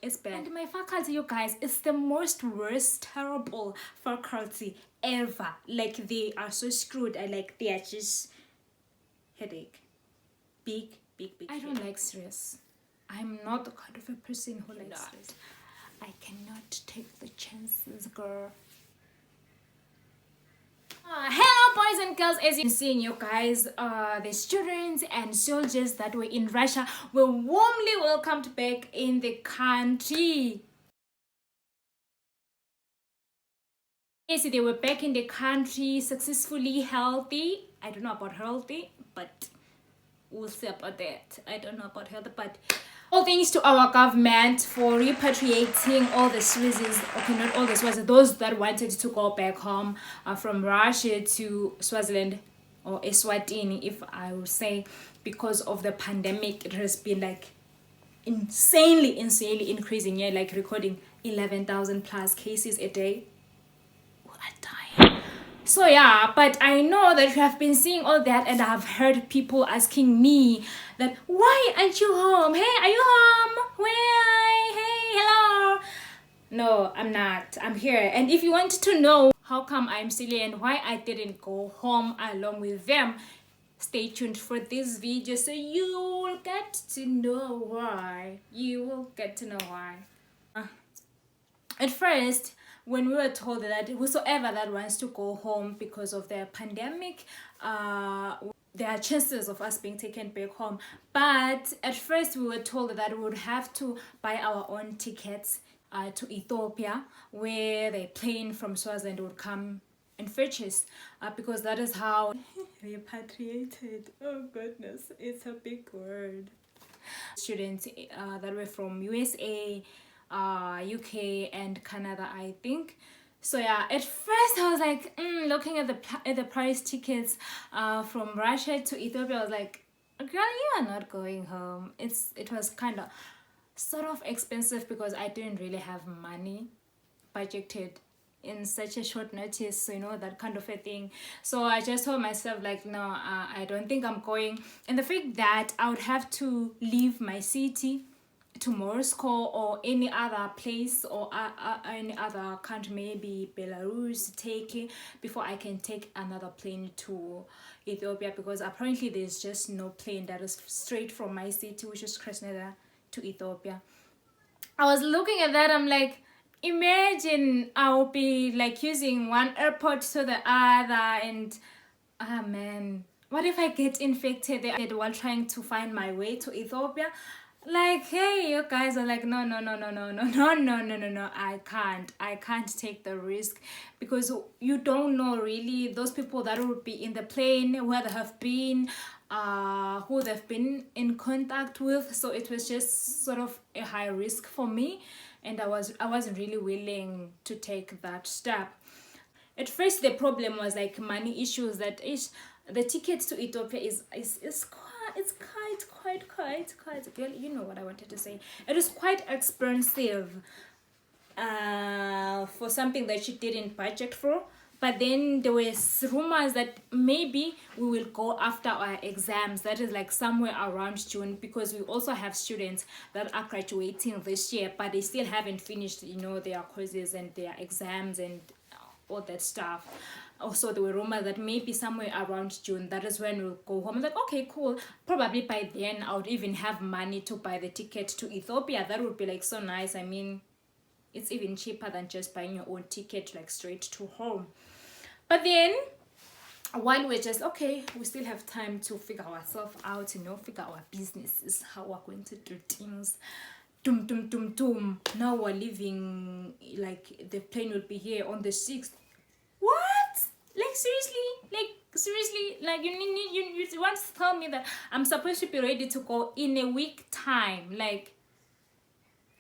It's bad. And my faculty, you guys, it's the most worst, terrible faculty ever. Like, they are so screwed. They are just headache. Big. I don't like stress. I'm not the kind of a person who likes stress. I cannot take the chances, girl. Hello boys and girls, as you can see, you guys, the students and soldiers that were in Russia were warmly welcomed back in the country. Yes, they were back in the country successfully, healthy. I don't know about healthy, but we'll see about that. I don't know about healthy, but all thanks to our government for repatriating all the Swazis, okay, not all the Swazis, those that wanted to go back home from Russia to Swaziland or Eswatini, if I would say, because of the pandemic. It has been like insanely increasing, yeah, like recording 11,000 plus cases a day. We are dying. So yeah, but I know that you have been seeing all that, and I've heard people asking me that, why aren't you home? Hey, are you home? Where? Hey, hello. No, I'm not. I'm here. And if you want to know how come I'm still here and why I didn't go home along with them, stay tuned for this video so you will get to know why. You will get to know why. At first, when we were told that whosoever that wants to go home because of the pandemic, there are chances of us being taken back home. But at first we were told that we would have to buy our own tickets to Ethiopia, where the plane from Swaziland would come and fetch us, because that is how repatriated. Oh goodness, it's a big word. Students that were from USA, UK and Canada, I think. So yeah, at first I was like, looking at the price tickets from Russia to Ethiopia, I was like, girl, you are not going home. It was kind of sort of expensive because I didn't really have money budgeted in such a short notice, you know, that kind of a thing. So I just told myself like, no, I don't think I'm going. And the fact that I would have to leave my city to Moscow or any other place or any other country, maybe Belarus, Turkey, before I can take another plane to Ethiopia, because apparently there's just no plane that is straight from my city, which is Krasnodar, to Ethiopia. I was looking at that, I'm like, imagine I'll be like using one airport to the other, and man, what if I get infected while trying to find my way to Ethiopia? Like, hey, you guys are like, no, I can't take the risk, because you don't know really those people that will be in the plane, where they have been, who they've been in contact with. So it was just sort of a high risk for me, and I wasn't really willing to take that step. At first the problem was like money issues, that is the tickets to Ethiopia is quite, girl, you know what I wanted to say. It is quite expensive for something that you didn't budget for. But then there were rumors that maybe we will go after our exams, that is like somewhere around June, because we also have students that are graduating this year, but they still haven't finished, you know, their courses and their exams and all that stuff. Also, there were rumors that maybe somewhere around June, that is when we'll go home. I'm like, okay, cool. Probably by then I would even have money to buy the ticket to Ethiopia. That would be like so nice. I mean, it's even cheaper than just buying your own ticket like straight to home. But then, while we're just, okay, we still have time to figure ourselves out, you know, figure our businesses, how we're going to do things. Now we're leaving, like the plane will be here on the 6th. What? Like seriously, like you want to tell me that I'm supposed to be ready to go in a week time? Like,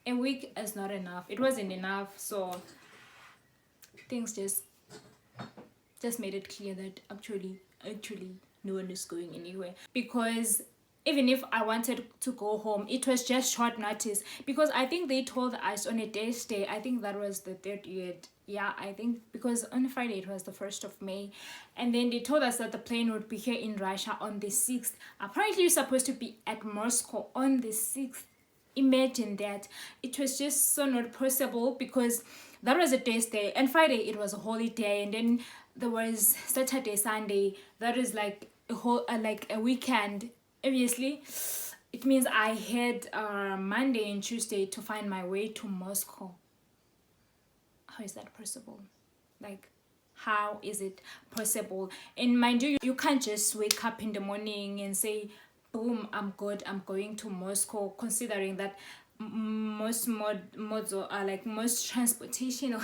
a week is not enough. It wasn't enough. So things just made it clear that actually no one is going anywhere, because even if I wanted to go home, it was just short notice, because I think they told us on a day's day, I think that was the 30th, yeah, I think, because on Friday it was the 1st of May, and then they told us that the plane would be here in Russia on the 6th. Apparently you're supposed to be at Moscow on the 6th. imagine that. It was just so not possible because that was a Thursday and Friday it was a holiday, and then there was Saturday, Sunday. That is like a whole like a weekend. Obviously, it means I had Monday and Tuesday to find my way to Moscow. How is that possible? Like, how is it possible? And mind you, you can't just wake up in the morning and say, boom, I'm good, I'm going to Moscow, considering that most modes are like most transportation.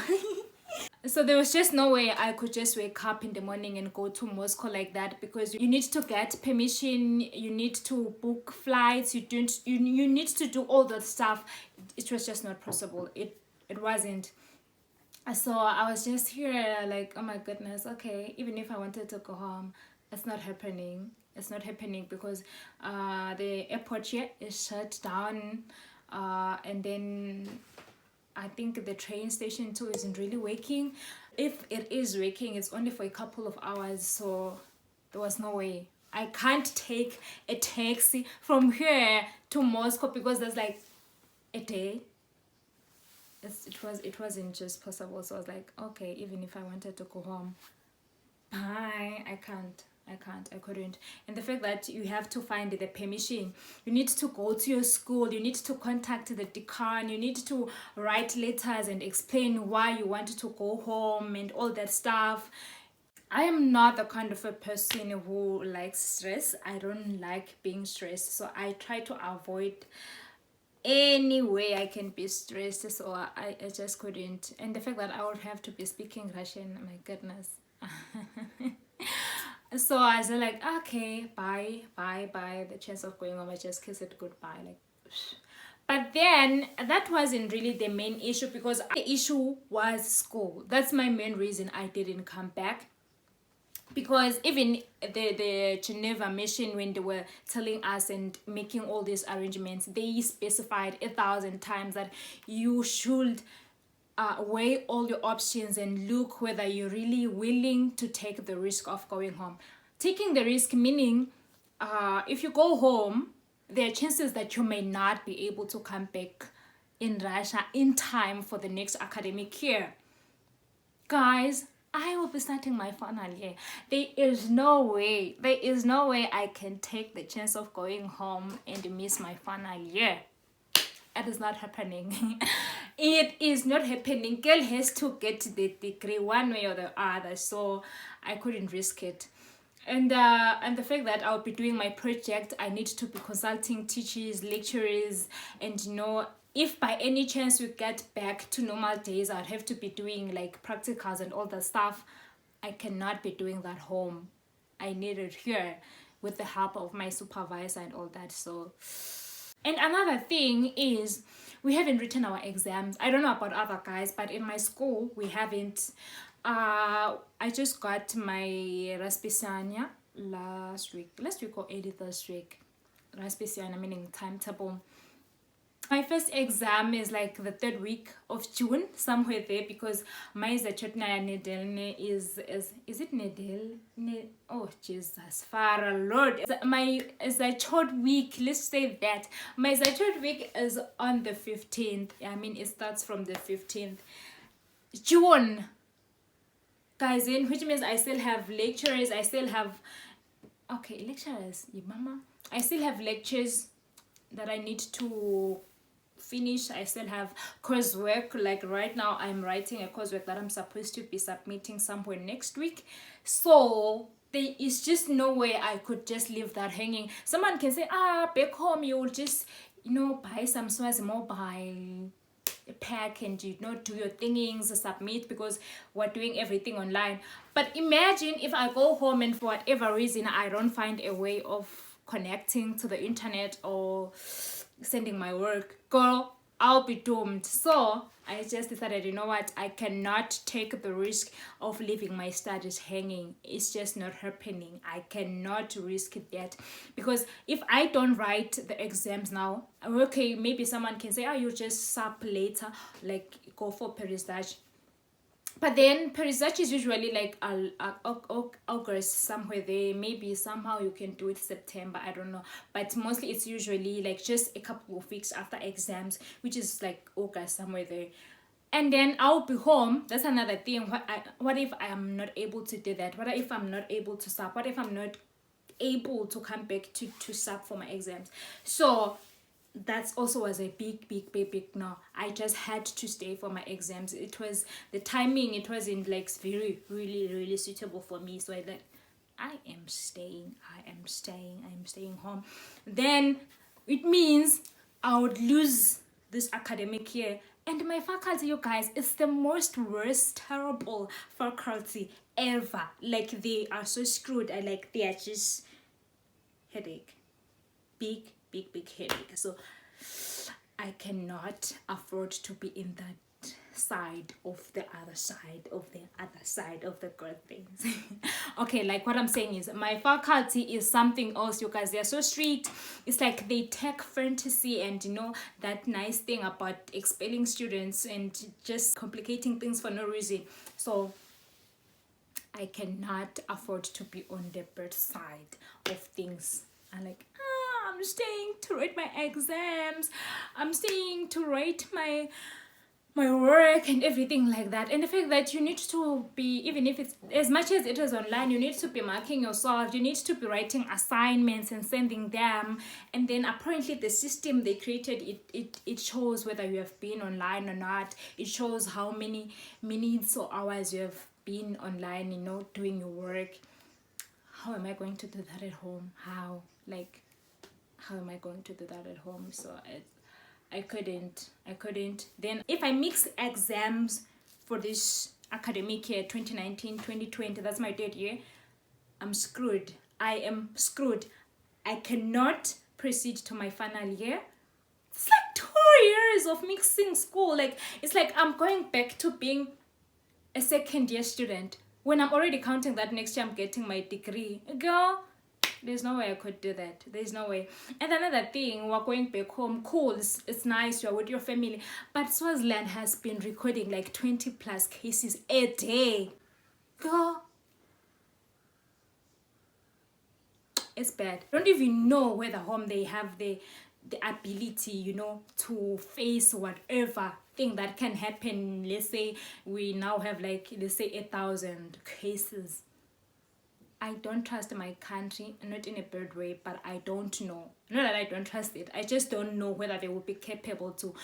So there was just no way I could just wake up in the morning and go to Moscow like that, because you need to get permission, you need to book flights, you need to do all that stuff. It was just not possible. It wasn't. So I was just here like, oh my goodness, okay, even if I wanted to go home, it's not happening. It's not happening because the airport here is shut down, and then I think the train station too isn't really working. If it is working, it's only for a couple of hours, so there was no way. I can't take a taxi from here to Moscow because there's like a day. It wasn't just possible. So I was like, okay, even if I wanted to go home, bye, I couldn't. And the fact that you have to find the permission, you need to go to your school, you need to contact the decan, you need to write letters and explain why you wanted to go home and all that stuff. I am not the kind of a person who likes stress. I don't like being stressed, so I try to avoid any way I can be stressed. So I just couldn't. And the fact that I would have to be speaking Russian, my goodness. So I was like, okay, bye. The chance of going home, I just kiss it goodbye. Like, but then that wasn't really the main issue, because the issue was school. That's my main reason I didn't come back. Because even the Geneva mission, when they were telling us and making all these arrangements, they specified 1,000 times that you should weigh all your options and look whether you're really willing to take the risk of going home. Taking the risk meaning, if you go home, there are chances that you may not be able to come back in Russia in time for the next academic year. Guys, I will be starting my final year. There is no way I can take the chance of going home and miss my final year. It is not happening. It is not happening. Girl has to get the degree one way or the other, so I couldn't risk it. And the fact that I'll be doing my project, I need to be consulting teachers, lecturers, and if by any chance we get back to normal days, I'd have to be doing like practicals and all that stuff. I cannot be doing that home. I need it here with the help of my supervisor and all that. So, and another thing is, we haven't written our exams. I don't know about other guys, but in my school we haven't. I just got my Raspisiana last week or early this week. Raspisiana meaning timetable. My first exam is like the 3rd week of June, somewhere there, because my Zachatnaya Nedel is it Nedel? Oh Jesus, Father Lord. My Zachat week, let's say that. My Zachat week is on the 15th. I mean, it starts from the 15th June. Guys, which means I still have lecturers, I still have lecturers, mama. I still have lectures that I need to finish. I still have coursework. Like right now I'm writing a coursework that I'm supposed to be submitting somewhere next week. So there is just no way I could just leave that hanging. Someone can say, back home you will just buy some Swazi mobile pack and do your thingings, submit, because we're doing everything online. But imagine if I go home and for whatever reason I don't find a way of connecting to the internet or sending my work. Girl, I'll be doomed. So I just decided, you know what, I cannot take the risk of leaving my studies hanging. It's just not happening. I cannot risk that, because if I don't write the exams now, okay, maybe someone can say, you just sub later, like go for peristage. But then research is usually like August, somewhere there. Maybe somehow you can do it September, I don't know. But mostly it's usually like just a couple of weeks after exams, which is like August, somewhere there. And then I'll be home. That's another thing. What if I am not able to do that? What if I'm not able to sub? What if I'm not able to come back to sub for my exams? So that also was a big no. I just had to stay for my exams. It was the timing, it wasn't like very really suitable for me. So I am staying home. Then it means I would lose this academic year. And my faculty, you guys, it's the worst terrible faculty ever. Like, they are so screwed. They are just headache. Big headache. So I cannot afford to be in that side of the other side of the good things. Okay, like what I'm saying is my faculty is something else, you guys. They're so strict. It's like they take fantasy and that nice thing about expelling students and just complicating things for no reason. So I cannot afford to be on the bad side of things. I'm staying to write my exams, I'm staying to write my work and everything like that. And the fact that you need to be, even if it's as much as it is online, you need to be marking yourself, you need to be writing assignments and sending them. And then apparently the system they created, it shows whether you have been online or not. It shows how many minutes or hours you have been online, doing your work. How am I going to do that at home? How am I going to do that at home? So I couldn't. Then if I mix exams for this academic year 2019-2020, that's my third year, I'm screwed. I am screwed. I cannot proceed to my final year. It's like 2 years of mixing school. It's like I'm going back to being a second year student when I'm already counting that next year I'm getting my degree. Girl, there's no way I could do that. There's no way. And another thing, we're going back home. Cool, it's nice, you're with your family. But Swaziland has been recording like 20 plus cases a day. Girl, it's bad. I don't even know whether home they have the ability, to face whatever thing that can happen. Let's say we now have 1,000 cases. I don't trust my country, not in a bad way, but I don't know. Not that I don't trust it. I just don't know whether they will be capable to,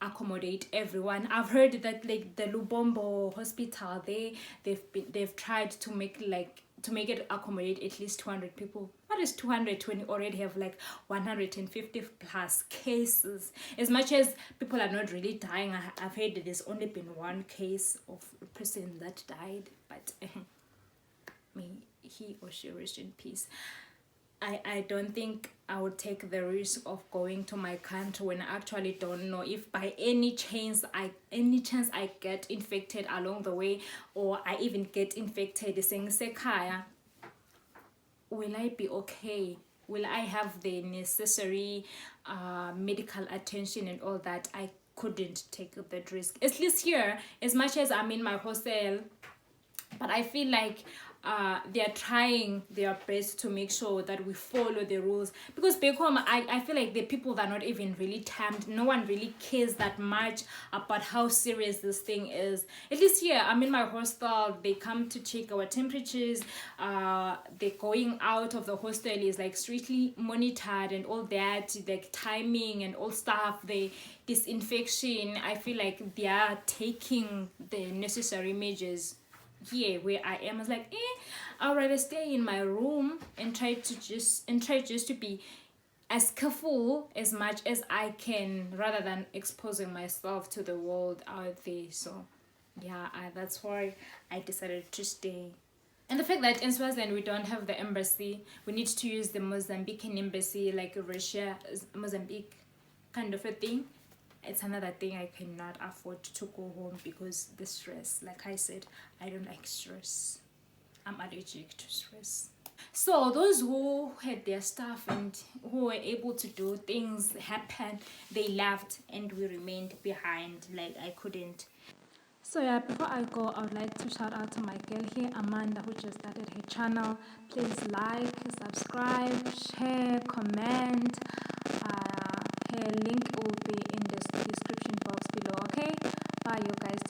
accommodate everyone. I've heard that the Lubombo hospital, they've tried to make it accommodate at least 200 people. What is 200 when you already have 150 plus cases? As much as people are not really dying, I've heard that there's only been one case of a person that died, but may he or she rest in peace. I don't think I would take the risk of going to my country when I actually don't know if by any chance I get infected along the way, or I even get infected saying Sekaya. Will I be okay? Will I have the necessary medical attention and all that? I couldn't take that risk. At least here, as much as I'm in my hostel, but I feel like they are trying their best to make sure that we follow the rules, because back home I feel like the people are not even really tamed. No one really cares that much about how serious this thing is. At least here I'm in my hostel, they come to check our temperatures. The going out of the hostel is strictly monitored and all that, timing and all stuff, the disinfection. I feel like they are taking the necessary measures. Here where I am, I was I'd rather stay in my room and try just to be as careful as much as I can, rather than exposing myself to the world out there. So yeah, that's why I decided to stay. And the fact that in Swaziland we don't have the embassy, we need to use the Mozambican embassy, like Russia, Mozambique kind of a thing. It's another thing. I cannot afford to go home because the stress. Like I said, I don't like stress. I'm allergic to stress. So those who had their stuff and who were able to do things happen, they left and we remained behind. I couldn't. So yeah, before I go, I would like to shout out to my girl here, Amanda, who just started her channel. Please like, subscribe, share, comment. Her link will be in the description box below, okay? Bye, you guys.